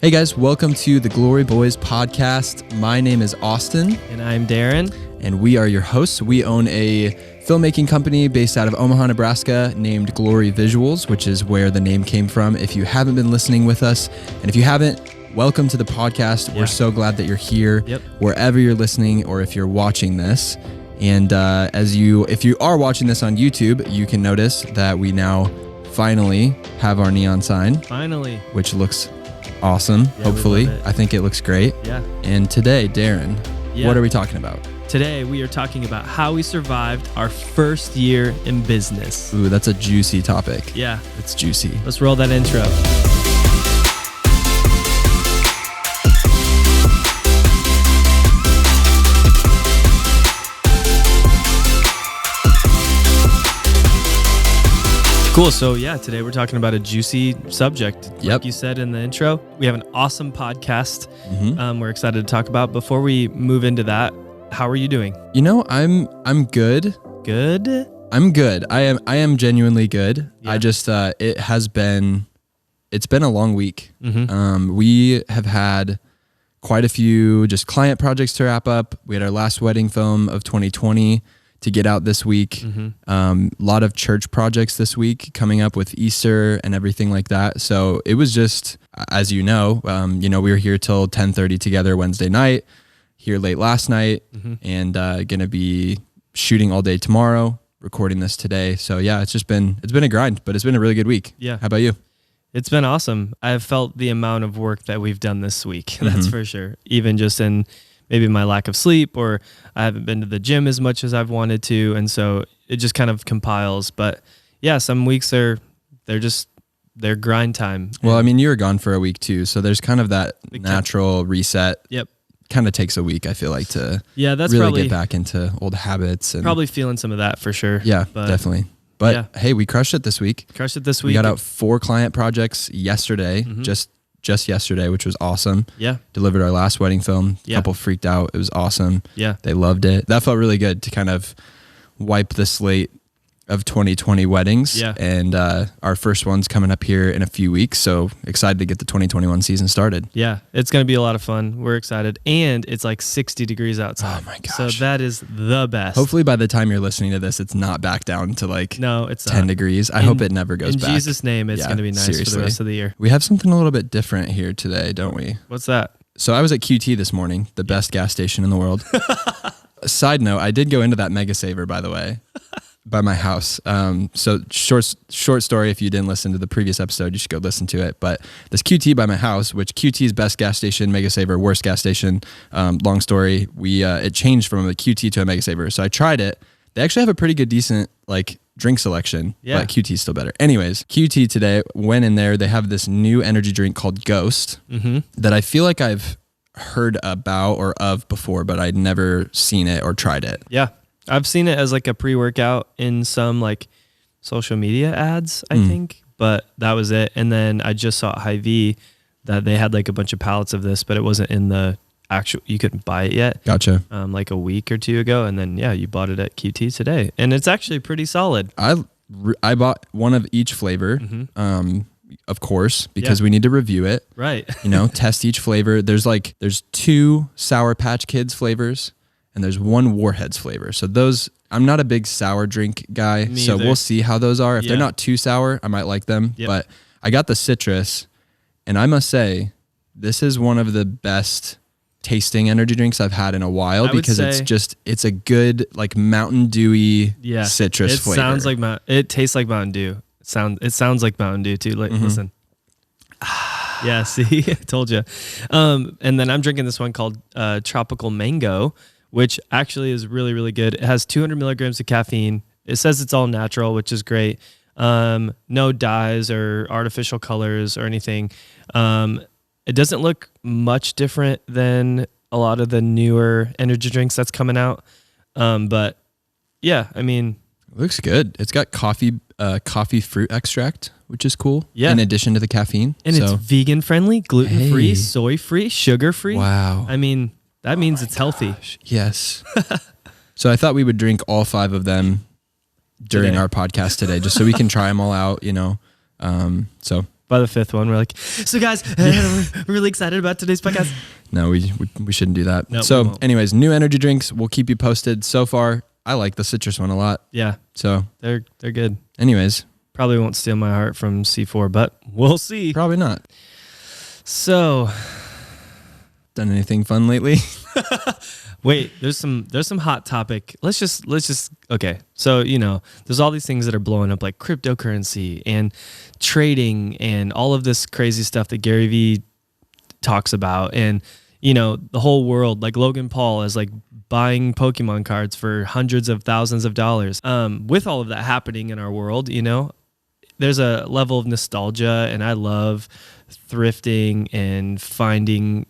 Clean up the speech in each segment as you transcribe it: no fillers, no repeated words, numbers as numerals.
Hey guys, welcome to the Glory Boys podcast. My name is Austin. And I'm Darren. And we are your hosts. We own a filmmaking company based out of Omaha, Nebraska named Glory Visuals, which is where the name came from. If you haven't been listening with us, and if you haven't, welcome to the podcast. Yeah. We're so glad that you're here, wherever you're listening or if you're watching this. And if you are watching this on YouTube, you can notice that we now finally have our neon sign. Finally. Which looks awesome, hopefully. I think it looks great. Yeah. And today, Darren, what are we talking about? Today, we are talking about how we survived our first year in business. Ooh, that's a juicy topic. Yeah. It's juicy. Let's roll that intro. Cool. So today we're talking about a juicy subject. Like you said in the intro, we have an awesome podcast we're excited to talk about. Before we move into that, how are you doing? You know, I'm good. Good? I'm good. I am genuinely good. Yeah. I just it's been a long week. We have had quite a few just client projects to wrap up. We had our last wedding film of 2020 to get out this week. A lot of church projects this week coming up with Easter and everything like that. So it was just, as you know, we were here till 10:30 together Wednesday night, here late last night, and gonna be shooting all day tomorrow, recording this today. So yeah, it's been a grind, but it's been a really good week. Yeah. How about you? It's been awesome. I've felt the amount of work that we've done this week. That's for sure. Even just in maybe my lack of sleep, or I haven't been to the gym as much as I've wanted to. And so it just kind of compiles. But yeah, some weeks they're grind time. Well, I mean, you were gone for a week too. So there's kind of that natural reset. Yep. Kind of takes a week, I feel like, to that's really probably, get back into old habits. And probably feeling some of that for sure. Yeah, definitely. But hey, we crushed it this week. We got out 4 client projects yesterday, just yesterday, which was awesome. Yeah. Delivered our last wedding film. Couple freaked out. It was awesome. Yeah. They loved it. That felt really good to kind of wipe the slate of 2020 weddings. Yeah. And our first one's coming up here in a few weeks. So excited to get the 2021 season started. Yeah. It's going to be a lot of fun. We're excited. And it's like 60 degrees outside. Oh my gosh. So that is the best. Hopefully by the time you're listening to this, it's not back down to it's 10 degrees. I hope it never goes back. In Jesus' name, it's going to be nice for the rest of the year. We have something a little bit different here today, don't we? What's that? So I was at QT this morning, the best gas station in the world. Side note, I did go into that Mega Saver, by the way. By my house. So short story, if you didn't listen to the previous episode, you should go listen to it. But this QT by my house, which QT's best gas station, Mega Saver, worst gas station. Long story, it changed from a QT to a Mega Saver. So I tried it. They actually have a pretty good, decent drink selection. Yeah. But QT's still better. Anyways, QT today, went in there. They have this new energy drink called Ghost that I feel like I've heard about or of before, but I'd never seen it or tried it. Yeah. I've seen it as a pre-workout in some social media ads, I think, but that was it. And then I just saw at Hy-Vee that they had a bunch of pallets of this, but it wasn't in the actual, you couldn't buy it yet. Gotcha. A week or two ago. And then, you bought it at QT today. And it's actually pretty solid. I bought one of each flavor, of course, because we need to review it. Right. Test each flavor. There's 2 Sour Patch Kids flavors. And there's 1 Warheads flavor. So those, I'm not a big sour drink guy. Me so either. we'll see how those are. If they're not too sour, I might like them. Yep. But I got the citrus, and I must say, this is one of the best tasting energy drinks I've had in a while because it's a good Mountain Dewy citrus flavor. It tastes like Mountain Dew. It sounds like Mountain Dew too. Listen. Yeah, see, I told you. And then I'm drinking this one called Tropical Mango, which actually is really, really good. It has 200 milligrams of caffeine. It says it's all natural, which is great. No dyes or artificial colors or anything. It doesn't look much different than a lot of the newer energy drinks that's coming out. But yeah, I mean, it looks good. It's got coffee fruit extract, which is cool. Yeah. In addition to the caffeine. And it's vegan friendly, gluten free, soy free, sugar free. Wow. I mean, that means it's healthy. Yes. So I thought we would drink all 5 of them during our podcast today, just so we can try them all out, So By the fifth one, we're like, so guys, we're really excited about today's podcast. No, we shouldn't do that. No, so anyways, new energy drinks. We'll keep you posted. So far, I like the citrus one a lot. Yeah. So they're good. Anyways. Probably won't steal my heart from C4, but we'll see. Probably not. So, done anything fun lately? Wait, there's some hot topic. Let's just okay. So, there's all these things that are blowing up like cryptocurrency and trading and all of this crazy stuff that Gary Vee talks about. And, the whole world, like Logan Paul is like buying Pokemon cards for hundreds of thousands of dollars. With all of that happening in our world, there's a level of nostalgia, and I love thrifting and finding,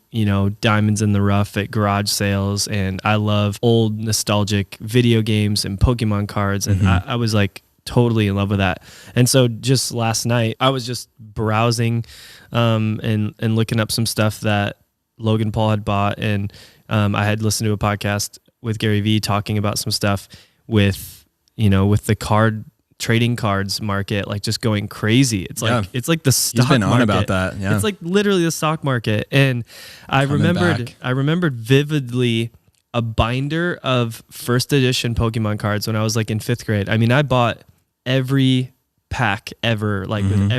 diamonds in the rough at garage sales. And I love old nostalgic video games and Pokemon cards. And I was like totally in love with that. And so just last night I was just browsing, and looking up some stuff that Logan Paul had bought. And, I had listened to a podcast with Gary Vee talking about some stuff with the trading cards market, like just going crazy. It's like the stock market. He's been on market. about that. Yeah. It's like literally the stock market. And I remembered vividly a binder of first edition Pokemon cards when I was like in 5th grade. I mean, I bought every pack ever, like with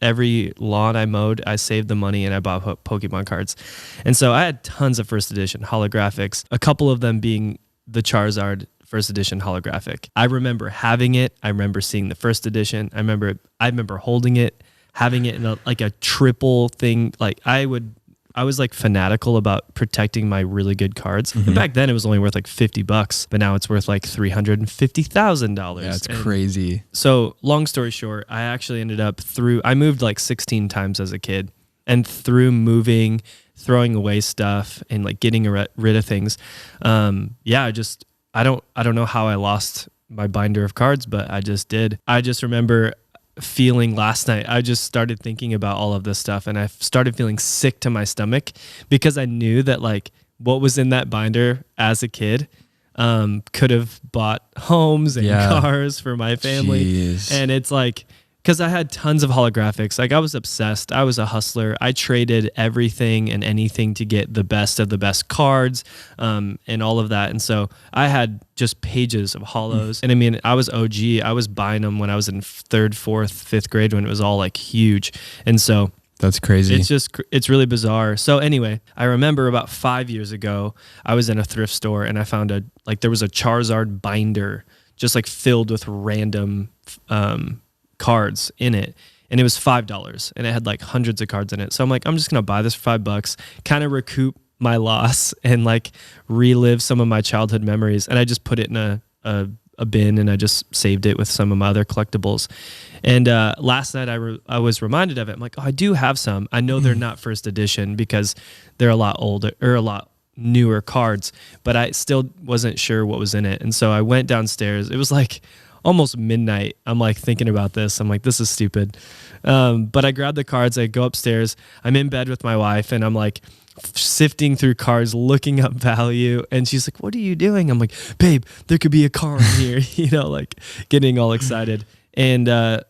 every lawn I mowed, I saved the money and I bought Pokemon cards. And so I had tons of first edition holographics, a couple of them being the Charizard first edition holographic. I remember having it. I remember seeing the first edition. I remember holding it, having it in a triple thing. Like I was like fanatical about protecting my really good cards. And back then it was only worth like $50, but now it's worth like $350,000. Yeah, it's crazy. So long story short, I actually ended up I moved like 16 times as a kid, and through moving, throwing away stuff and like getting rid of things. I don't know how I lost my binder of cards, but I just did. I just remember feeling last night, I just started thinking about all of this stuff, and I started feeling sick to my stomach because I knew that like what was in that binder as a kid could have bought homes and cars for my family. Jeez. And it's like, because I had tons of holographics. Like I was obsessed. I was a hustler. I traded everything and anything to get the best of the best cards, and all of that. And so I had just pages of holos. And I mean, I was OG. I was buying them when I was in 3rd, 4th, 5th grade when it was all like huge. And so that's crazy. It's really bizarre. So anyway, I remember about 5 years ago, I was in a thrift store and I found there was a Charizard binder just like filled with random, cards in it, and it was $5, and it had like hundreds of cards in it. So I'm like, I'm just gonna buy this for $5, kind of recoup my loss and like relive some of my childhood memories. And I just put it in a bin, and I just saved it with some of my other collectibles. And last night I was reminded of it. I'm like, oh, I do have some. I know they're not first edition because they're a lot older or a lot newer cards, but I still wasn't sure what was in it. And so I went downstairs. It was like almost midnight. I'm like thinking about this. I'm like, this is stupid. But I grabbed the cards. I go upstairs. I'm in bed with my wife, and I'm like sifting through cards, looking up value. And she's like, what are you doing? I'm like, babe, there could be a car in here, like getting all excited. And I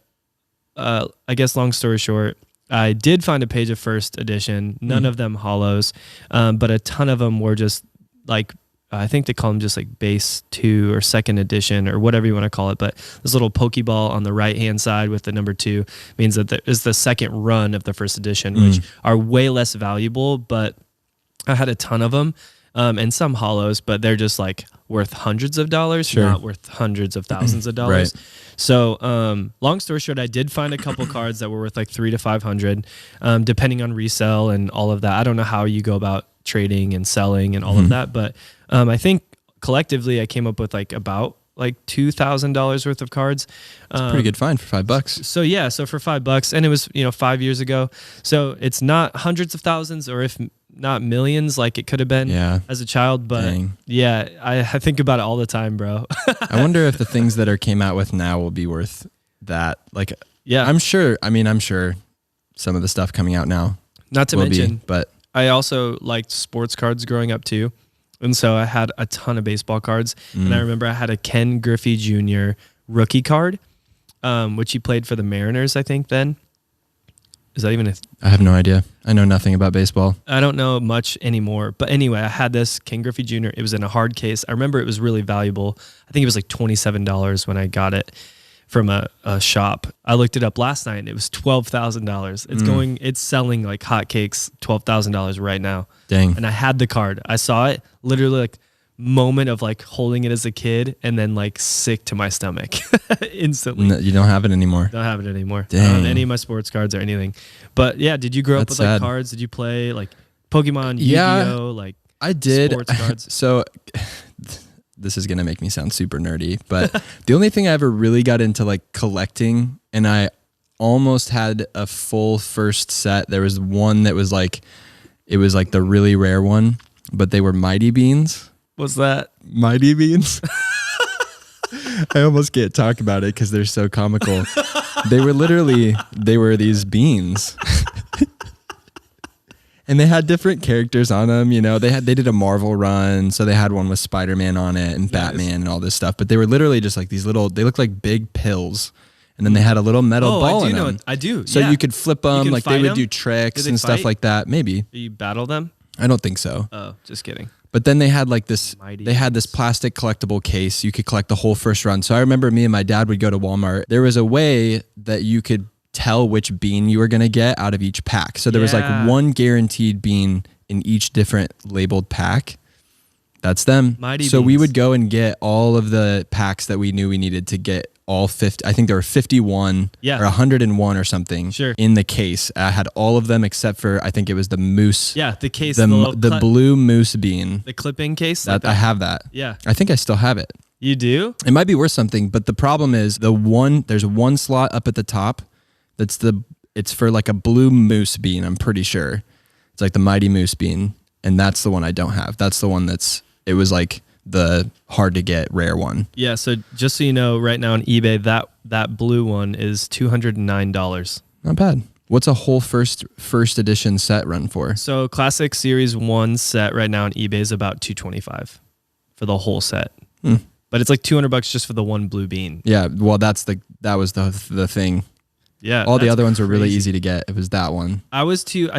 guess long story short, I did find a page of first edition, none of them holos, but a ton of them were just like, I think they call them just like base 2 or 2nd edition or whatever you want to call it. But this little Pokeball on the right-hand side with the number 2 means that there is the second run of the first edition, which are way less valuable, but I had a ton of them. And some holos, but they're just like worth hundreds of dollars, not worth hundreds of thousands of dollars. Right. So, long story short, I did find a couple cards that were worth like $300 to $500, depending on resale and all of that. I don't know how you go about trading and selling and all of that, but I think collectively I came up with like about like $2,000 worth of cards. It's a pretty good find for $5. So yeah, so for $5, and it was 5 years ago. So it's not hundreds of thousands, or if not millions, like it could have been as a child. But I think about it all the time, bro. I wonder if the things that came out with now will be worth that. Like, I'm sure. I mean, I'm sure some of the stuff coming out now. Not to mention, but I also liked sports cards growing up too. And so I had a ton of baseball cards. And I remember I had a Ken Griffey Jr. rookie card, which he played for the Mariners, I think then. Is that even I have no idea. I know nothing about baseball. I don't know much anymore. But anyway, I had this Ken Griffey Jr. It was in a hard case. I remember it was really valuable. I think it was like $27 when I got it from a shop. I looked it up last night and it was $12,000. It's selling like hotcakes, $12,000 right now. Dang. And I had the card. I saw it literally like moment of like holding it as a kid and then like sick to my stomach instantly. No, you don't have it anymore. Don't have it anymore. Dang. I don't have any of my sports cards or anything. But yeah, did you grow up That's with like sad. cards? Did you play like Pokemon, Yeah, Yu-Gi-Oh, like I did. sports cards? So this is going to make me sound super nerdy, but the only thing I ever really got into like collecting, and I almost had a full first set. There was one that was like, it was like the really rare one, but they were Mighty Beans. What's that? Mighty Beans. I almost can't talk about it because they're so comical. They were these beans. And they had different characters on them, you know. They did a Marvel run, so they had one with Spider-Man on it and Batman and all this stuff. But they were literally just like these little. They looked like big pills, and then they had a little metal ball in them. I do. So you could flip them, like they would do Did tricks they and stuff fight? like that. Maybe. You battle them? I don't think so. Oh, just kidding. But then they had like this. Mighty They had this plastic collectible case. You could collect the whole first run. So I remember me and my dad would go to Walmart. There was a way that you could tell which bean you were gonna get out of each pack. So there was like one guaranteed bean in each different labeled pack. That's them. Mighty so we Beans. would go and get all of the packs that we knew we needed to get all 50. I think there were 51 Yeah. or 101 or something Sure. in the case. I had all of them except for, I think it was the moose. Yeah, the case, The blue moose bean. the clipping case. That I have that. Yeah. I think I still have it. You do? It might be worth something, but the problem is there's one slot up at the top it's for like a blue moose bean, I'm pretty sure. It's like the Mighty Moose bean, and that's the one I don't have. That's the one it was like the hard to get rare one. Yeah, so just so you know, right now on eBay, that blue one is $209. Not bad. What's a whole first edition set run for? So Classic Series 1 set right now on eBay is about $225 for the whole set. But it's like $200 just for the one blue bean. Yeah, well that was the thing. Yeah. All the that's other ones were really crazy. Easy to get. It was that one. I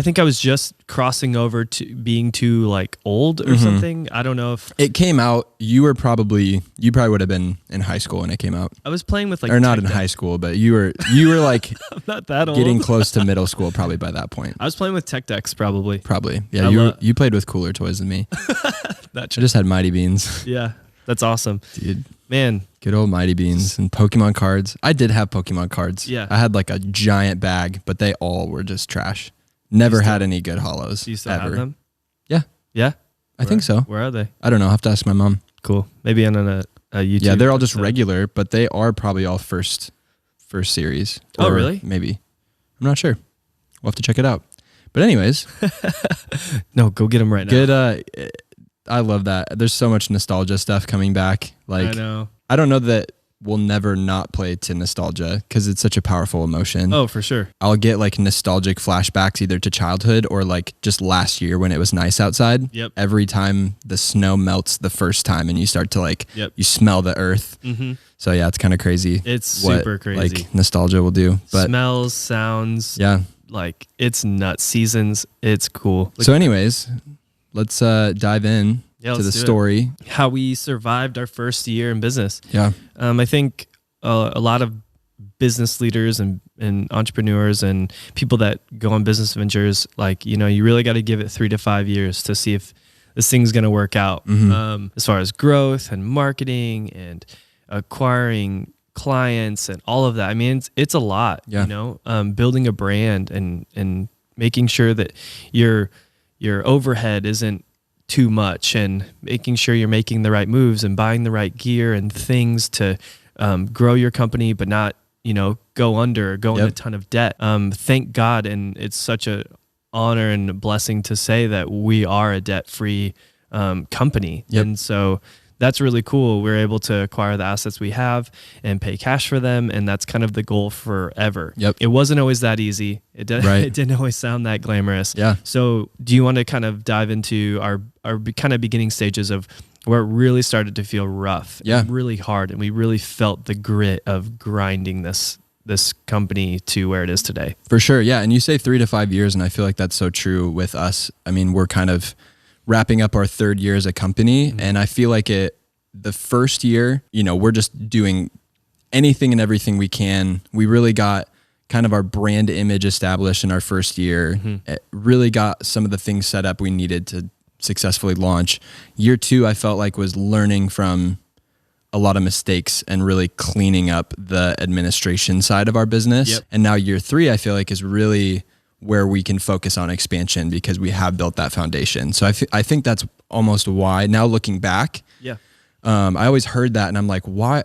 think I was just crossing over to being too like old or something. I don't know if It came out, you probably would have been in high school when it came out. I was playing with like Or not in tech high school, but you were like I'm not that old. getting close to middle school probably by that point. I was playing with tech decks probably. Probably. Yeah, I you played with cooler toys than me. That I just had Mighty Beans. Yeah. That's awesome. Dude, Man, good old Mighty Beans and Pokemon cards. I did have Pokemon cards. Yeah. I had like a giant bag, but they all were just trash. Never had any good hollows. do you still ever. have them? Yeah, Yeah? I think so. Where are they? I don't know. I'll have to ask my mom. Cool. Maybe on a YouTube. Yeah, they're all just episode. regular, but they are probably all first series. Oh, Or really? Maybe. I'm not sure. We'll have to check it out. But anyways, No, go get them right now. good. I love that. There's so much nostalgia stuff coming back. Like I know. I don't know that we'll never not play to nostalgia because it's such a powerful emotion. Oh, for sure. I'll get like nostalgic flashbacks either to childhood or like just last year when it was nice outside. Yep. Every time the snow melts the first time and you start to like, Yep. you smell the earth. Mm-hmm. So yeah, it's kind of crazy. It's what, super crazy. Like nostalgia will do. But Smells, sounds, yeah. like it's nuts. Seasons, it's cool. Like, So anyways, let's dive in to let's the do it. story. how we survived our first year in business. Yeah. I think a lot of business leaders and entrepreneurs and people that go on business ventures, like, you know, you really got to give it 3 to 5 years to see if this thing's going to work out. As far as growth and marketing and acquiring clients and all of that. I mean, it's a lot, Yeah. you know, building a brand and making sure that your overhead isn't too much and making sure you're making the right moves and buying the right gear and things to grow your company, but not, you know, go under or go in a ton of debt. Thank God. And it's such a honor and a blessing to say that we are a debt-free company. And so that's really cool. We're able to acquire the assets we have and pay cash for them. And that's kind of the goal forever. It wasn't always that easy. It didn't always sound that glamorous. Yeah. So do you want to kind of dive into our kind of beginning stages of where it really started to feel rough, and really hard, and we really felt the grit of grinding this this company to where it is today. For sure. Yeah. And you say 3 to 5 years, and I feel like that's so true with us. I mean, we're kind of wrapping up our 3rd year as a company. And I feel like the first year, you know, we're just doing anything and everything we can. We really got kind of our brand image established in our first year. It really got some of the things set up we needed to successfully launch. Year 2, I felt like was learning from a lot of mistakes and really cleaning up the administration side of our business. Yep. And now year 3, I feel like is really where we can focus on expansion because we have built that foundation. So I think that's almost why now looking back, I always heard that and I'm like, why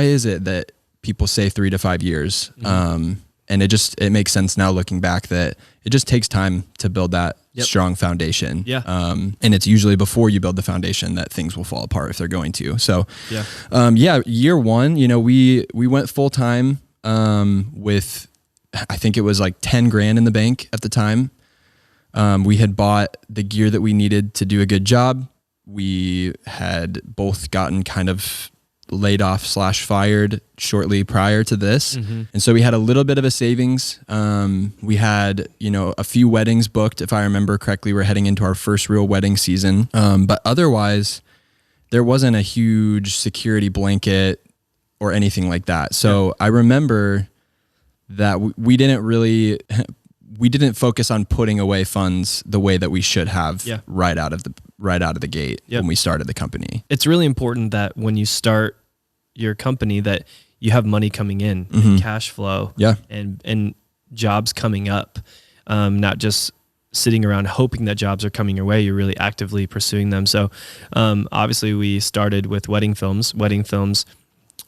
is it that people say 3 to 5 years? And it makes sense now looking back that it just takes time to build that strong foundation. And it's usually before you build the foundation that things will fall apart if they're going to. So year 1, you know, we went full time with, I think it was like 10 grand in the bank at the time. We had bought the gear that we needed to do a good job. We had both gotten kind of laid off / fired shortly prior to this. And so we had a little bit of a savings. We had, you know, a few weddings booked. If I remember correctly, we're heading into our first real wedding season. But otherwise there wasn't a huge security blanket or anything like that. So I remember that we didn't focus on putting away funds the way that we should have right out of the gate when we started the company. It's really important that when you start your company that you have money coming in, and cash flow, and jobs coming up, not just sitting around hoping that jobs are coming your way. You're really actively pursuing them. So obviously we started with wedding films. Wedding films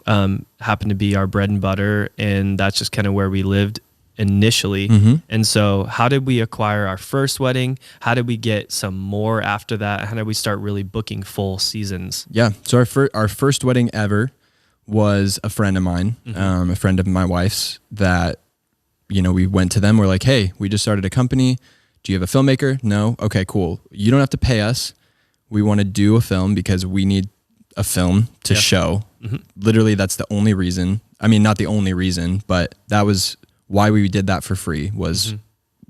happened to be our bread and butter, and that's just kind of where we lived initially. And so how did we acquire our first wedding? How did we get some more after that? How did we start really booking full seasons? So our first wedding ever was a friend of mine, a friend of my wife's that, you know, we went to them. We're like, hey, we just started a company. Do you have a filmmaker? No. Okay, cool. You don't have to pay us. We want to do a film because we need a film to show. Literally, that's the only reason. I mean, not the only reason, but that was why we did that for free was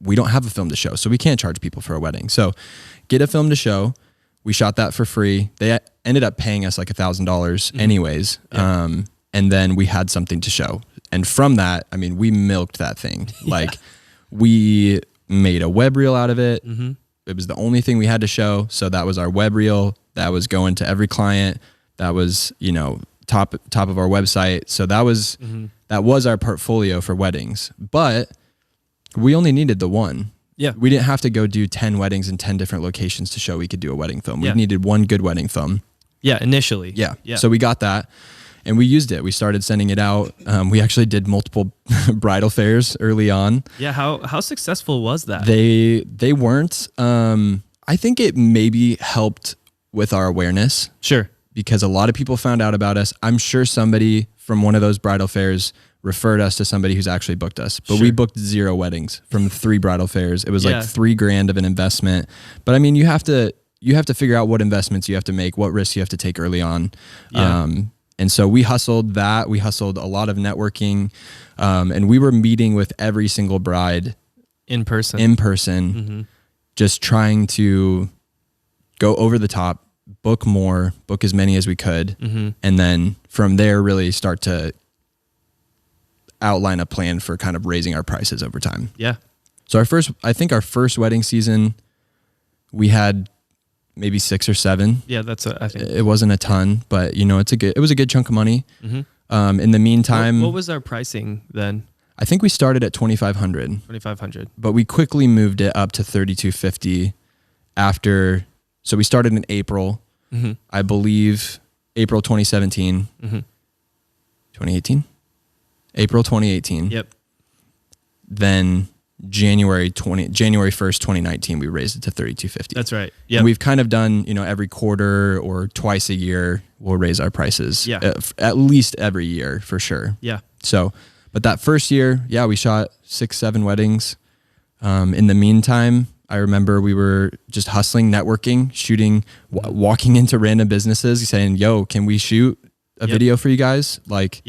we don't have a film to show, so we can't charge people for a wedding. So get a film to show. We shot that for free. They ended up paying us like $1,000 anyways. And then we had something to show. And from that, I mean, we milked that thing. Like we made a web reel out of it. It was the only thing we had to show. So that was our web reel. That was going to every client. That was, you know, top of our website. So that was our portfolio for weddings, but we only needed the one. We didn't have to go do 10 weddings in 10 different locations to show we could do a wedding film. We needed one good wedding film. Initially. So we got that and we used it. We started sending it out. We actually did multiple bridal fairs early on. How successful was that? They weren't. I think it maybe helped with our awareness. Sure. Because a lot of people found out about us. I'm sure somebody from one of those bridal fairs referred us to somebody who's actually booked us, but we booked 0 weddings from 3 bridal fairs. It was like $3 grand of an investment. But I mean, you have to figure out what investments you have to make, what risks you have to take early on. And so we hustled that. We hustled a lot of networking, and we were meeting with every single bride in person, just trying to go over the top, book more, book as many as we could. And then from there, really start to outline a plan for kind of raising our prices over time. So I think our first wedding season, we had maybe 6 or 7. I think it wasn't a ton, but you know, it was a good chunk of money. In the meantime, what was our pricing then? I think we started at $2,500, but we quickly moved it up to $3,250 after. So we started in April, I believe April 2017, 2018, April 2018. Then January 1st, 2019, we raised it to $3,250. That's right. And we've kind of done, you know, every quarter or twice a year, we'll raise our prices. At least every year for sure. So, but that first year, we shot 6-7 weddings. In the meantime, I remember we were just hustling, networking, shooting, walking into random businesses saying, yo, can we shoot a video for you guys? Like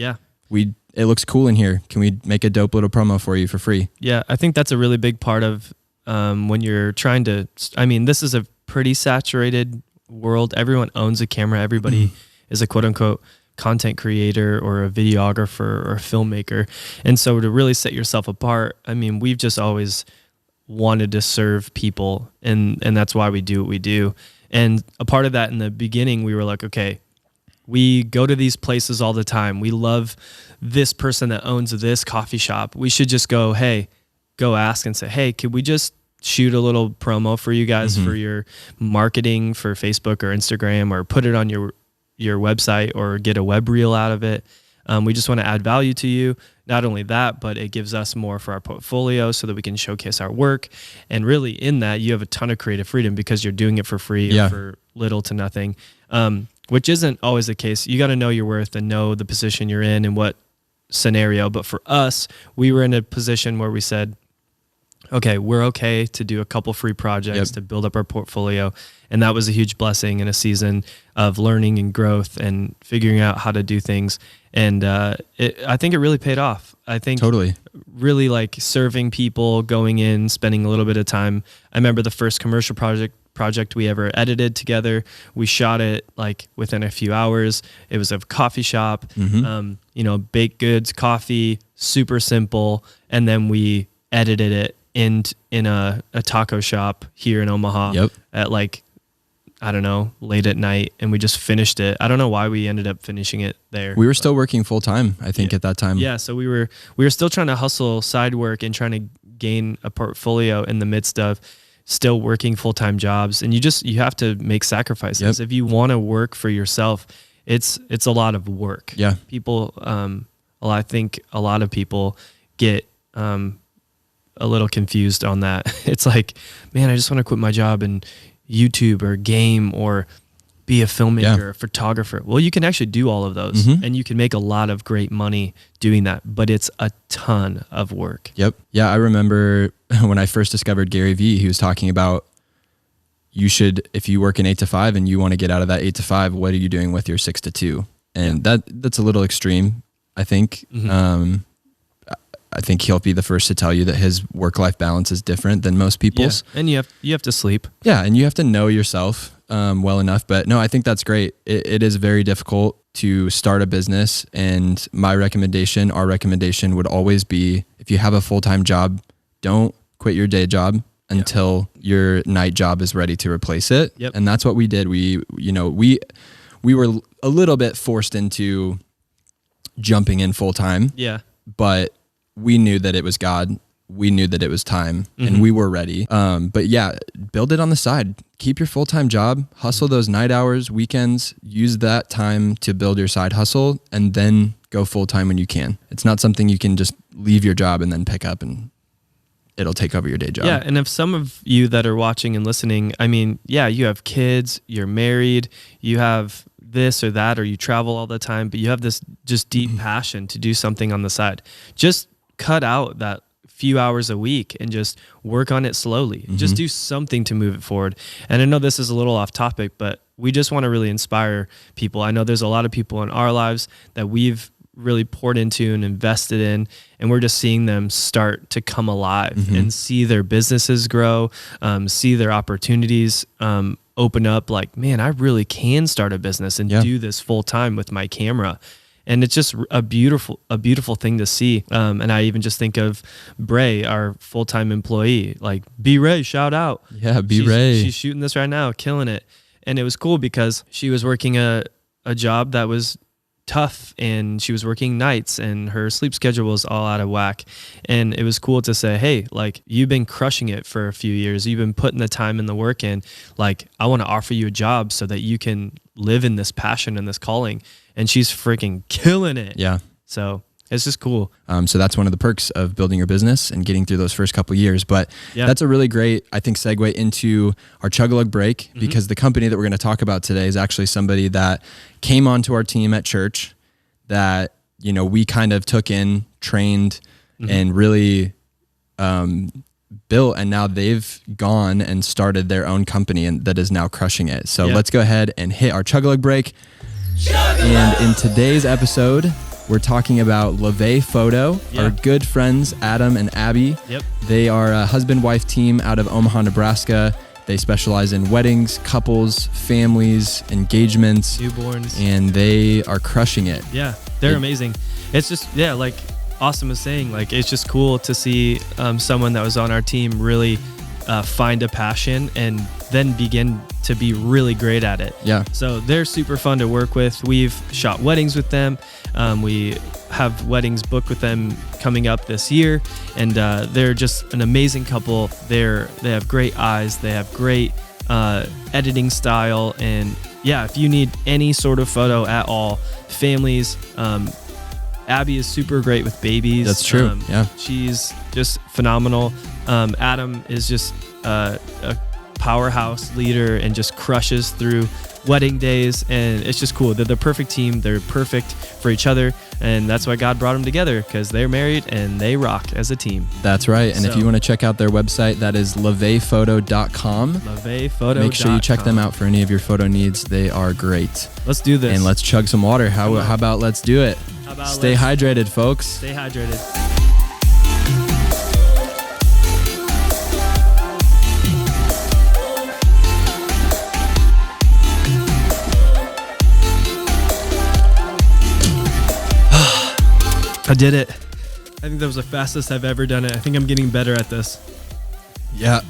it looks cool in here. Can we make a dope little promo for you for free? Yeah, I think that's a really big part of when you're trying to, I mean, this is a pretty saturated world. Everyone owns a camera. Everybody is a quote unquote content creator or a videographer or a filmmaker. And so to really set yourself apart, I mean, we've just always wanted to serve people, and that's why we do what we do. And a part of that in the beginning, we were like, okay, we go to these places all the time. We love this person that owns this coffee shop. We should just go ask and say, hey, could we just shoot a little promo for you guys for your marketing for Facebook or Instagram, or put it on your website, or get a web reel out of it. We just want to add value to you. Not only that, but it gives us more for our portfolio so that we can showcase our work. And really in that, you have a ton of creative freedom because you're doing it for free or for little to nothing, which isn't always the case. You got to know your worth and know the position you're in and what scenario. But for us, we were in a position where we said, okay, we're okay to do a couple free projects to build up our portfolio. And that was a huge blessing in a season of learning and growth and figuring out how to do things. And I think it really paid off. I think really like serving people, going in, spending a little bit of time. I remember the first commercial project we ever edited together. We shot it like within a few hours. It was a coffee shop, baked goods, coffee, super simple. And then we edited it in a taco shop here in Omaha at like, I don't know, late at night, and we just finished it. I don't know why we ended up finishing it there. We were still working full time, I think, at that time. Yeah, so we were still trying to hustle side work and trying to gain a portfolio in the midst of still working full-time jobs. And you have to make sacrifices. If you want to work for yourself, it's a lot of work. Yeah. People, I think a lot of people get a little confused on that. It's like, man, I just want to quit my job and YouTube or game or be a filmmaker or photographer. Well, you can actually do all of those and you can make a lot of great money doing that, but it's a ton of work. Yep. Yeah. I remember when I first discovered Gary Vee, he was talking about you should, if you work an 8 to 5 and you want to get out of that 8 to 5, what are you doing with your 6 to 2? And that's a little extreme, I think. I think he'll be the first to tell you that his work-life balance is different than most people's. Yeah. And you have to sleep. Yeah, and you have to know yourself well enough. But no, I think that's great. It is very difficult to start a business, and our recommendation would always be, if you have a full-time job, don't quit your day job until your night job is ready to replace it. Yep. And that's what we did. We were a little bit forced into jumping in full-time. Yeah. But we knew that it was God. We knew that it was time, and we were ready. But yeah, build it on the side. Keep your full-time job, hustle those night hours, weekends, use that time to build your side hustle, and then go full-time when you can. It's not something you can just leave your job and then pick up and it'll take over your day job. Yeah. And if some of you that are watching and listening, I mean, yeah, you have kids, you're married, you have this or that, or you travel all the time, but you have this just deep passion to do something on the side. Just cut out that few hours a week and just work on it slowly. Just do something to move it forward. And I know this is a little off topic, but we just want to really inspire people. I know there's a lot of people in our lives that we've really poured into and invested in, and we're just seeing them start to come alive and see their businesses grow, see their opportunities open up. Like, man, I really can start a business and do this full time with my camera. And it's just a beautiful thing to see. And I even just think of Bray, our full-time employee, like B Ray, shout out. Yeah, B Ray. She's shooting this right now, killing it. And it was cool because she was working a job that was tough, and she was working nights, and her sleep schedule was all out of whack. And it was cool to say, hey, like, you've been crushing it for a few years. You've been putting the time and the work in. Like, I want to offer you a job so that you can live in this passion and this calling. And she's freaking killing it. Yeah. So it's just cool. So that's one of the perks of building your business and getting through those first couple of years. But that's a really great, I think, segue into our Chug-a-Lug break, because the company that we're going to talk about today is actually somebody that came onto our team at church that, we kind of took in, trained, and really built, and now they've gone and started their own company, and that is now crushing it. So let's go ahead and hit our Chug-a-Lug break. And in today's episode, We're talking about LeVay Photo, our good friends, Adam and Abby. Yep. They are a husband-wife team out of Omaha, Nebraska. They specialize in weddings, couples, families, engagements, newborns, and they are crushing it. Yeah, they're amazing. It's just, like Austin was saying, like it's just cool to see someone that was on our team really find a passion and then begin to be really great at it. Yeah. So they're super fun to work with. We've shot weddings with them. We have weddings booked with them coming up this year, and they're just an amazing couple. They have great eyes. They have great editing style, and if you need any sort of photo at all, families. Abby is super great with babies. That's true. She's just phenomenal. Adam is just a powerhouse leader and just crushes through wedding days, and it's just cool. They're the perfect team. They're perfect for each other, and that's why God brought them together, because they're married and they rock as a team. That's right. And if you want to check out their website, that is levayphoto.com. Levayphoto.com. Make sure you check them out for any of your photo needs. They are great. Let's do this. And let's chug some water. How about let's do it? Stay hydrated, folks. Stay hydrated. I did it. I think that was the fastest I've ever done it. I think I'm getting better at this. Yeah.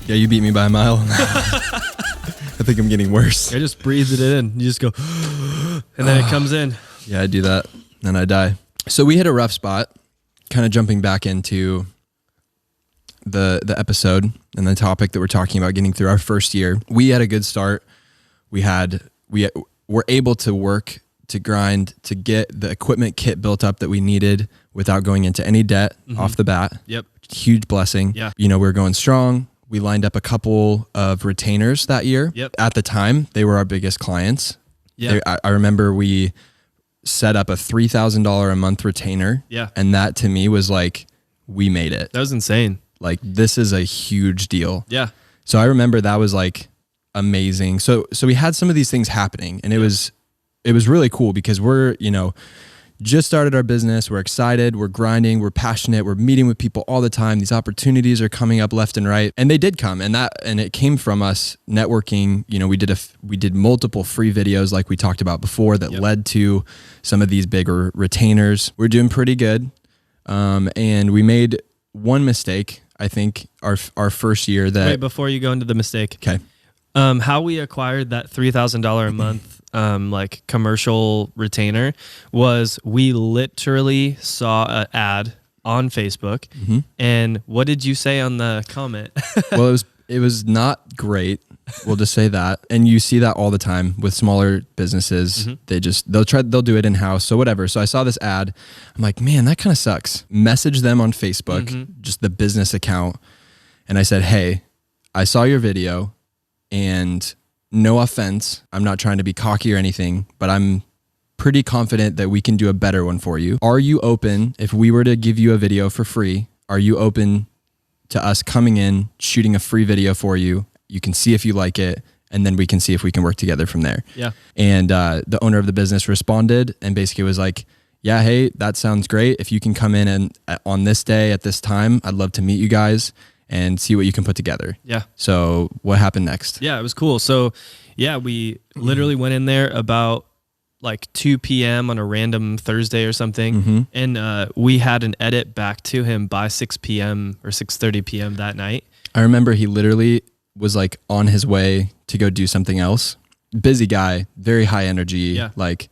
Yeah, you beat me by a mile. I think I'm getting worse. I just breathed it in. You just go, and then it comes in. Yeah, I do that, and I die. So we hit a rough spot, kind of jumping back into the episode and the topic that we're talking about, getting through our first year. We had a good start. We were able to work, to grind, to get the equipment kit built up that we needed without going into any debt off the bat. Yep. Huge blessing. Yeah. We were going strong. We lined up a couple of retainers that year. Yep. At the time, they were our biggest clients. Yeah. I remember we set up a $3,000 a month retainer. Yeah. And that to me was like, we made it. That was insane. Like, this is a huge deal. Yeah. So I remember that was like amazing. So we had some of these things happening, and it was really cool because we're, just started our business. We're excited. We're grinding. We're passionate. We're meeting with people all the time. These opportunities are coming up left and right, and they did come. And it came from us networking. We did multiple free videos like we talked about before that led to some of these bigger retainers. We're doing pretty good. And we made one mistake, I think, our first year. Wait, before you go into the mistake. Okay. How we acquired that $3,000 a month like commercial retainer was we literally saw an ad on Facebook. And what did you say on the comment? Well, it was not great. We'll just say that. And you see that all the time with smaller businesses. They'll do it in-house. So whatever. So I saw this ad. I'm like, man, that kind of sucks. Message them on Facebook, just the business account. And I said, hey, I saw your video, and no offense, I'm not trying to be cocky or anything, but I'm pretty confident that we can do a better one for you. Are you open, if we were to give you a video for free, are you open to us coming in, shooting a free video for you? You can see if you like it, and then we can see if we can work together from there. Yeah. And the owner of the business responded and basically was like, yeah, hey, that sounds great. If you can come in and on this day at this time, I'd love to meet you guys and see what you can put together. Yeah. So what happened next? Yeah, it was cool. So we literally went in there about like 2 p.m. on a random Thursday or something. And we had an edit back to him by 6 p.m. or 6:30 p.m. that night. I remember he literally was like on his way to go do something else. Busy guy, very high energy, like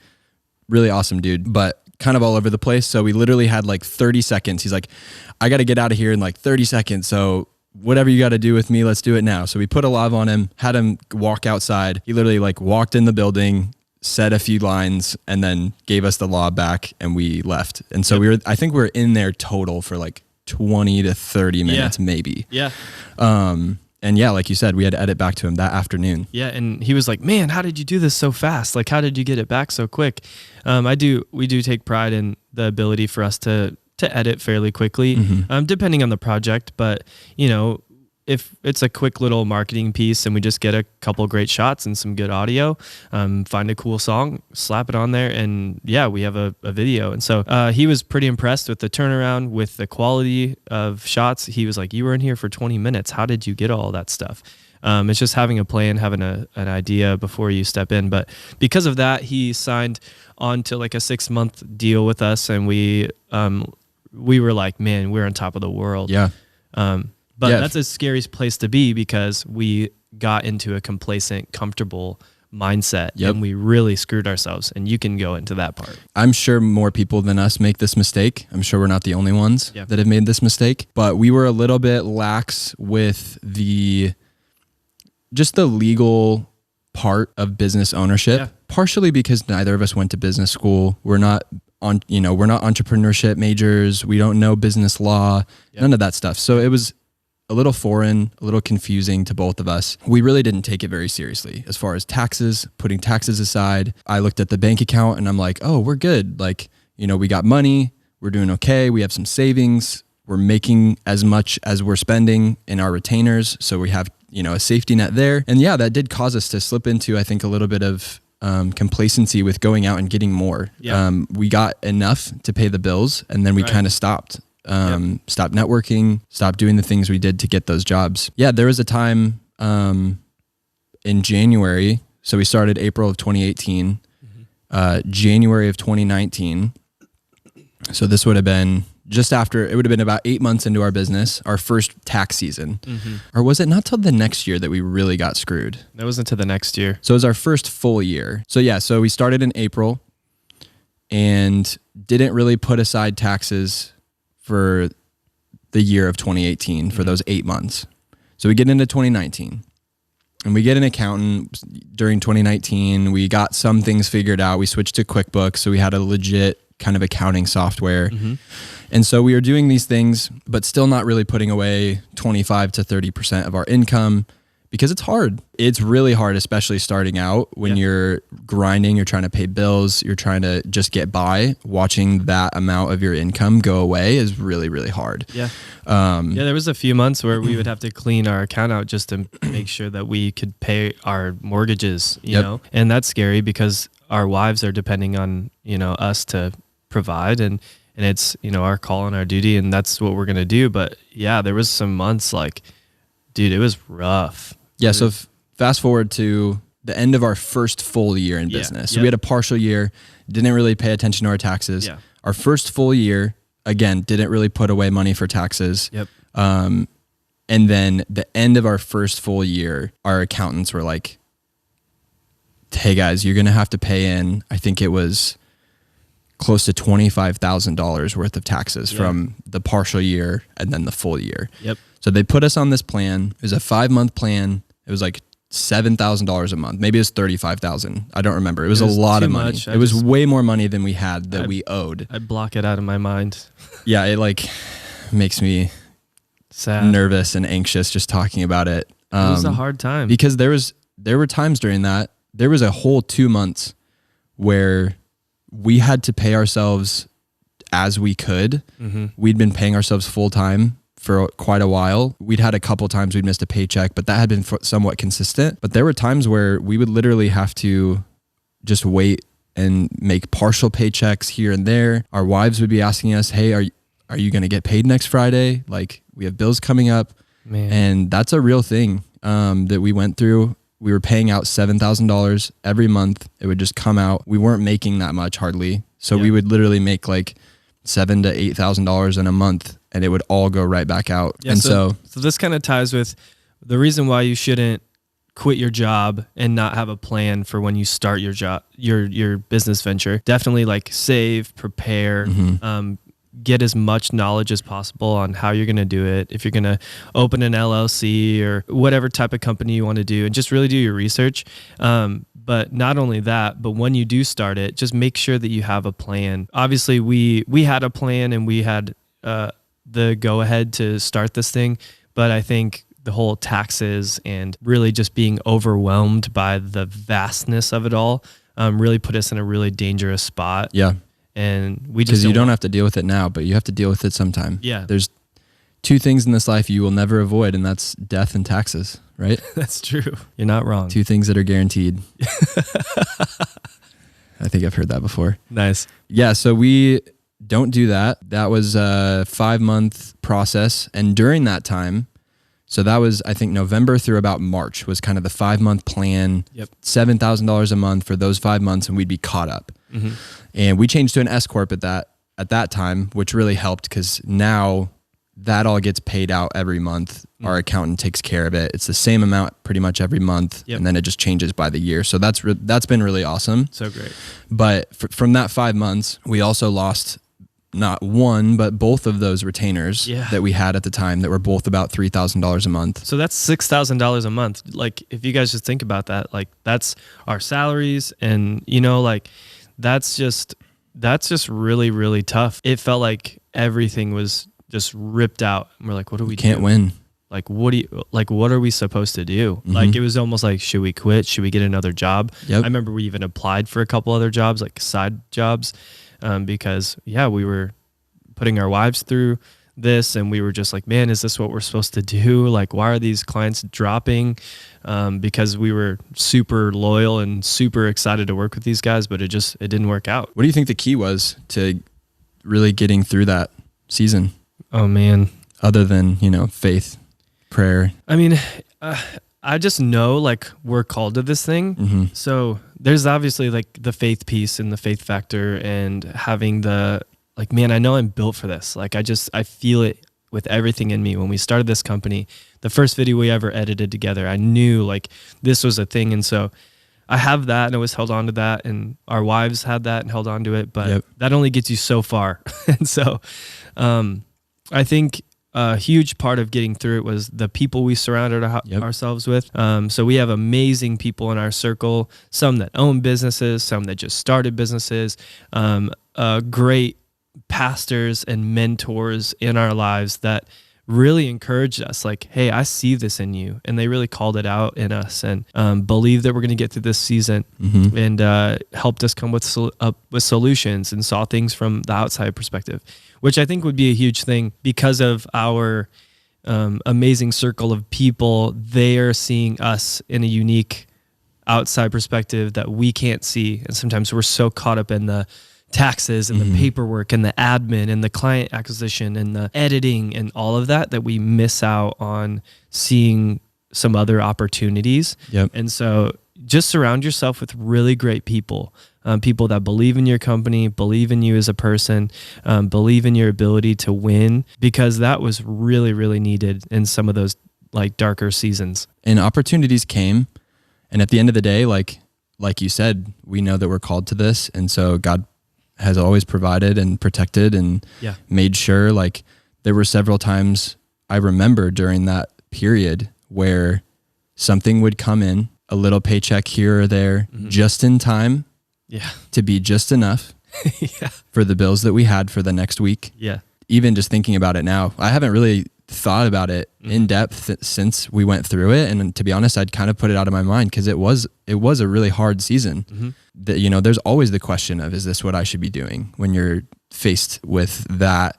really awesome dude, but kind of all over the place. So we literally had like 30 seconds. He's like, I got to get out of here in like 30 seconds. So whatever you got to do with me, let's do it now. So we put a live on him, had him walk outside. He literally like walked in the building, said a few lines, and then gave us the law back, and we left. And so I think we were in there total for like 20 to 30 minutes, maybe. Yeah. And yeah, like you said, we had to edit back to him that afternoon. Yeah, and he was like, man, how did you do this so fast? Like, how did you get it back so quick? We do take pride in the ability for us to edit fairly quickly, depending on the project. But, if it's a quick little marketing piece and we just get a couple great shots and some good audio, find a cool song, slap it on there, and yeah, we have a video. And so he was pretty impressed with the turnaround, with the quality of shots. He was like, you were in here for 20 minutes. How did you get all that stuff? It's just having a plan, having an idea before you step in. But because of that, he signed on to like a 6-month deal with us, and we were like, man, we're on top of the world. Yeah. But that's a scary place to be, because we got into a complacent, comfortable mindset, and we really screwed ourselves. And you can go into that part. I'm sure more people than us make this mistake. I'm sure we're not the only ones that have made this mistake, but we were a little bit lax with just the legal part of business ownership, partially because neither of us went to business school. We're not entrepreneurship majors. We don't know business law, none of that stuff. So it was a little foreign, a little confusing to both of us. We really didn't take it very seriously as far as taxes, putting taxes aside. I looked at the bank account and I'm like, oh, we're good. Like, we got money, we're doing okay. We have some savings. We're making as much as we're spending in our retainers. So we have, a safety net there. And yeah, that did cause us to slip into, I think, a little bit of complacency with going out and getting more. We got enough to pay the bills, and then we kind of stopped. Stopped networking, stopped doing the things we did to get those jobs. Yeah, there was a time in January. So we started April of 2018, January of 2019. So this would have been just after, it would have been about 8 months into our business, our first tax season. Or was it not till the next year that we really got screwed? That wasn't until the next year. So it was our first full year. So yeah, so we started in April and didn't really put aside taxes for the year of 2018 for those 8 months. So we get into 2019 and we get an accountant during 2019. We got some things figured out. We switched to QuickBooks. So we had a legit kind of accounting software. And so we were doing these things, but still not really putting away 25 to 30% of our income, because it's hard. It's really hard, especially starting out when you're grinding, you're trying to pay bills, you're trying to just get by. Watching that amount of your income go away is really, really hard. There was a few months where we would have to clean our account out just to make sure that we could pay our mortgages, you know, and that's scary because our wives are depending on, us to provide, and it's, our call and our duty, and that's what we're going to do. But yeah, there was some months like, dude, it was rough. Yeah. So fast forward to the end of our first full year in business. So we had a partial year, didn't really pay attention to our taxes. Our first full year, again, didn't really put away money for taxes. And then the end of our first full year, our accountants were like, hey guys, you're going to have to pay in, I think it was close to $25,000 worth of taxes from the partial year and then the full year. So they put us on this plan. It was a 5-month plan. It was like $7,000 a month. Maybe it was $35,000. I don't remember. It was a lot of money. It was way more money than we had that we owed. I block it out of my mind. Yeah, it like makes me sad, nervous and anxious just talking about it. It was a hard time because there were times during that. There was a whole 2 months where we had to pay ourselves as we could. We'd been paying ourselves full time for quite a while. We'd had a couple times we'd missed a paycheck, but that had been somewhat consistent. But there were times where we would literally have to just wait and make partial paychecks here and there. Our wives would be asking us, hey, are you going to get paid next Friday? Like, we have bills coming up. Man. And that's a real thing that we went through. We were paying out $7,000 every month. It would just come out. We weren't making that much hardly. So we would literally make like $7,000 to $8,000 in a month, and it would all go right back out. And so this kind of ties with the reason why you shouldn't quit your job and not have a plan for when you start your job, your business venture. Definitely like save, prepare, get as much knowledge as possible on how you're going to do it. If you're going to open an LLC or whatever type of company you want to do, and just really do your research. But not only that, but when you do start it, just make sure that you have a plan. Obviously, we had a plan and we had the go ahead to start this thing. But I think the whole taxes and really just being overwhelmed by the vastness of it all really put us in a really dangerous spot. Yeah. And we just because you don't have to deal with it now, but you have to deal with it sometime. Yeah. There's two things in this life you will never avoid, and that's death and taxes, right? That's true. You're not wrong. Two things that are guaranteed. I think I've heard that before. Nice. Yeah, so we don't do that. That was a 5-month process. And during that time, so that was, I think, November through about March was kind of the 5-month plan. Yep. $7,000 a month for those 5 months, and we'd be caught up. Mm-hmm. And we changed to an S Corp at that time, which really helped because now that all gets paid out every month. Mm-hmm. Our accountant takes care of it. It's the same amount pretty much every month, and then it just changes by the year. So that's been really awesome. So great. But from that 5 months, we also lost not one, but both of those retainers that we had at the time that were both about $3,000 a month. So that's $6,000 a month. Like, if you guys just think about that, like that's our salaries, and like that's just really, really tough. It felt like everything was just ripped out. And we're like, what do we do? Can't win. Like, what are we supposed to do? Mm-hmm. Like, it was almost like, should we quit? Should we get another job? Yep. I remember we even applied for a couple other jobs, like side jobs. Because we were putting our wives through this, and we were just like, man, is this what we're supposed to do? Like, why are these clients dropping? Because we were super loyal and super excited to work with these guys, but it didn't work out. What do you think the key was to really getting through that season? Oh man. Other than, faith, prayer. I mean, I just know like we're called to this thing. Mm-hmm. So there's obviously like the faith piece and the faith factor, and having the like, man, I know I'm built for this. Like I feel it with everything in me. When we started this company, the first video we ever edited together, I knew like this was a thing. And so I have that, and I was held on to that, and our wives had that and held on to it, but that only gets you so far. And so I think a huge part of getting through it was the people we surrounded ourselves with. So we have amazing people in our circle, some that own businesses, some that just started businesses, great pastors and mentors in our lives that really encouraged us, like, hey, I see this in you. And they really called it out in us, and believed that we're going to get through this season, mm-hmm. and helped us come with solutions and saw things from the outside perspective, which I think would be a huge thing because of our amazing circle of people. They are seeing us in a unique outside perspective that we can't see. And sometimes we're so caught up in the taxes and mm-hmm. the paperwork and the admin and the client acquisition and the editing and all of that we miss out on seeing some other opportunities. Yep. And so just surround yourself with really great people, people that believe in your company, believe in you as a person, believe in your ability to win, because that was really, really needed in some of those like darker seasons. And opportunities came. And at the end of the day, like you said, we know that we're called to this. And so God has always provided and protected and made sure. Like there were several times I remember during that period where something would come in, a little paycheck here or there, mm-hmm. just in time to be just enough for the bills that we had for the next week. Yeah. Even just thinking about it now, I haven't really thought about it mm-hmm. in depth since we went through it. And to be honest, I'd kind of put it out of my mind because it was a really hard season. Mm-hmm. That, there's always the question of, is this what I should be doing when you're faced with that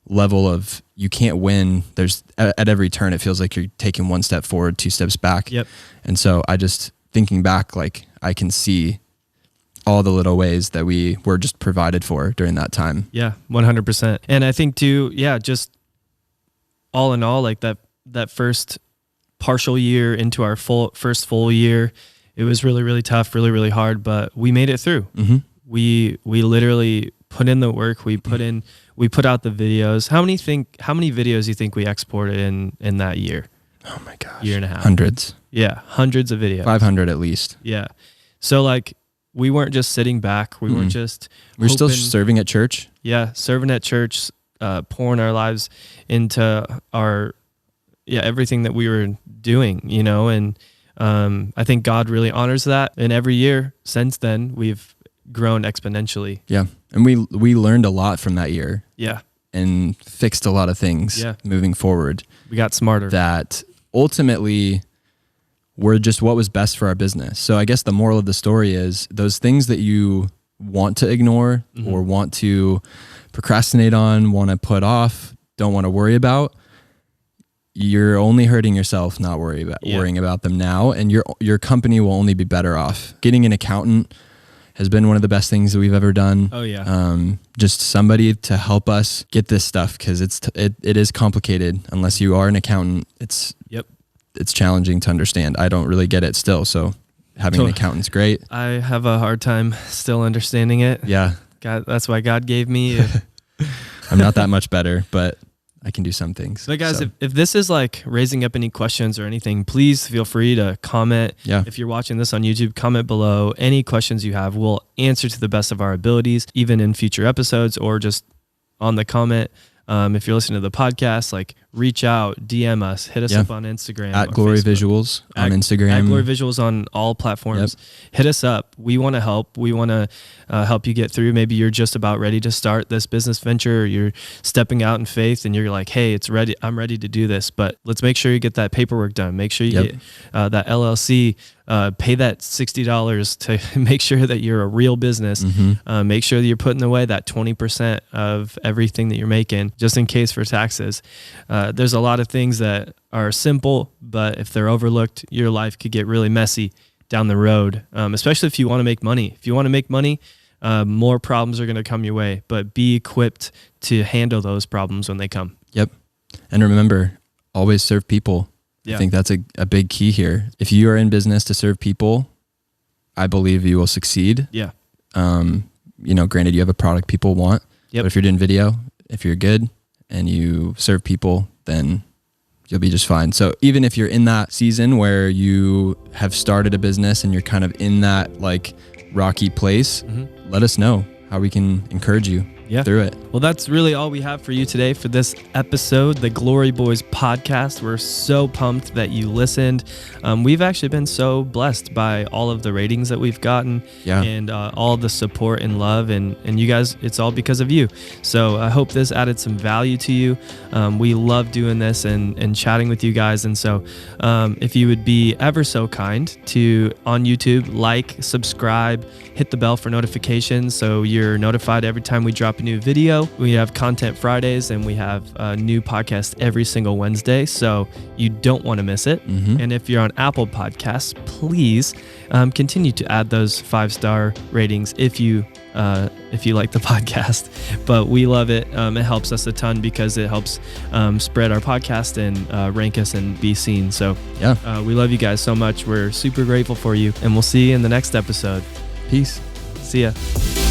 level of you can't win. There's at every turn, it feels like you're taking one step forward, 2 steps back. Yep. And so I just thinking back, like I can see all the little ways that we were just provided for during that time. Yeah, 100%. And I think too, just all in all, like that first partial year into our first full year, it was really, really tough, really, really hard, but we made it through. Mm-hmm. We literally put in the work. We put out the videos. How many videos do you think we exported in that year? Oh my gosh. Year and a half. Hundreds. Yeah. Hundreds of videos. 500 at least. Yeah. So like we weren't just sitting back. We weren't just We're still serving at church. Yeah. Serving at church, pouring our lives into our, everything that we were doing, and I think God really honors that. And every year since then, we've grown exponentially. Yeah. And we learned a lot from that year. Yeah. And fixed a lot of things moving forward. We got smarter. That ultimately were just what was best for our business. So I guess the moral of the story is those things that you want to ignore mm-hmm. or want to procrastinate on, want to put off, don't want to worry about, you're only hurting yourself not worrying about them now, and your company will only be better off. Getting an accountant has been one of the best things that we've ever done. Oh yeah. Just somebody to help us get this stuff, because it is complicated. Unless you are an accountant, it's challenging to understand. I don't really get it still, so having an accountant's great. I have a hard time still understanding it. Yeah. God, that's why God gave me. I'm not that much better, but I can do some things. But guys, if this is like raising up any questions or anything, please feel free to comment. Yeah. If you're watching this on YouTube, comment below. Any questions you have, we'll answer to the best of our abilities, even in future episodes or just on the comment. If you're listening to the podcast, like reach out, DM us, hit us up on Instagram. At Glory Facebook. Visuals on Instagram. At Glory Visuals on all platforms. Hit us up. We want to help. We want to help you get through. Maybe you're just about ready to start this business venture, or you're stepping out in faith and you're like, hey, it's ready. I'm ready to do this. But let's make sure you get that paperwork done. Make sure you get that LLC. Pay that $60 to make sure that you're a real business. Make sure that you're putting away that 20% of everything that you're making, just in case for taxes. There's a lot of things that are simple, but if they're overlooked, your life could get really messy down the road, especially if you want to make money. If you want to make money, more problems are going to come your way, but be equipped to handle those problems when they come. Yep. And remember, always serve people. I think that's a big key here. If you are in business to serve people, I believe you will succeed. Yeah. Granted, you have a product people want, but if you're doing video, if you're good and you serve people, then you'll be just fine. So even if you're in that season where you have started a business and you're kind of in that like rocky place, let us know how we can encourage you through it. Well, that's really all we have for you today for this episode, the Glory Boys podcast. We're so pumped that you listened. We've actually been so blessed by all of the ratings that we've gotten and all the support and love, and you guys, it's all because of you. So I hope this added some value to you. We love doing this and chatting with you guys. And so if you would be ever so kind to, on YouTube, like, subscribe, hit the bell for notifications so you're notified every time we drop a new video. We have Content Fridays and we have a new podcast every single Wednesday, so you don't want to miss it. And if you're on Apple Podcasts, please continue to add those 5-star ratings if you like the podcast. But we love it. It helps us a ton because it helps spread our podcast and rank us and be seen. So we love you guys so much. We're super grateful for you, and we'll see you in the next episode. Peace. See ya.